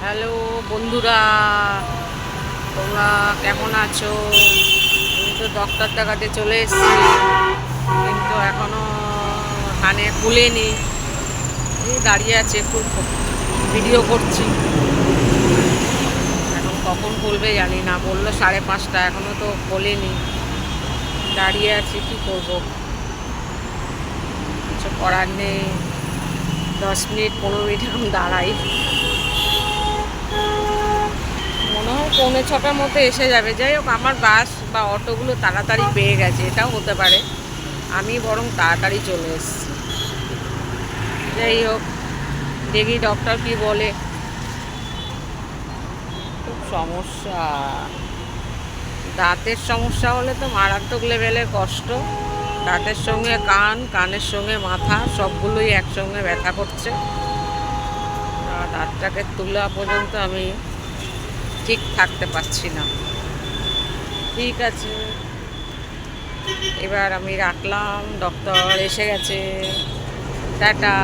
Hello বন্ধুরা, তোমরা কেমন আছো? আমি তো ডক্টর দেখাতে চলে এসেছি, কিন্তু এখনো কানে খুলেনি। এই দাঁড়িয়ে আছে, একটু ভিডিও করছি। এখন কখন খুলবে জানি না, বললো 5:30, এখনো তো খোলেনি। দাঁড়িয়ে আছি, কি করবো, কিছু করার নেই। 10 মিনিট 15 মিনিট এখন দাঁড়াই। মনে হয় 6:45 মতো এসে যাবে। যাই হোক, আমার বাস বা অটোগুলো তাড়াতাড়ি পেয়ে গেছে, এটাও হতে পারে। আমি বরং তাড়াতাড়ি চলে এসেছি। যাই হোক, দেখি ডক্টর কি বলে। খুব সমস্যা, দাঁতের সমস্যা হলে তো মারাত্মক লেভেলের কষ্ট। দাঁতের সঙ্গে কান, কানের সঙ্গে মাথা, সবগুলোই একসঙ্গে ব্যথা করছে। দাঁতটাকে তোলা পর্যন্ত আমি ঠিক থাকতে পারছি না। ঠিক আছে, এবার আমি রাখলাম, ডক্টর এসে গেছে। টাটা।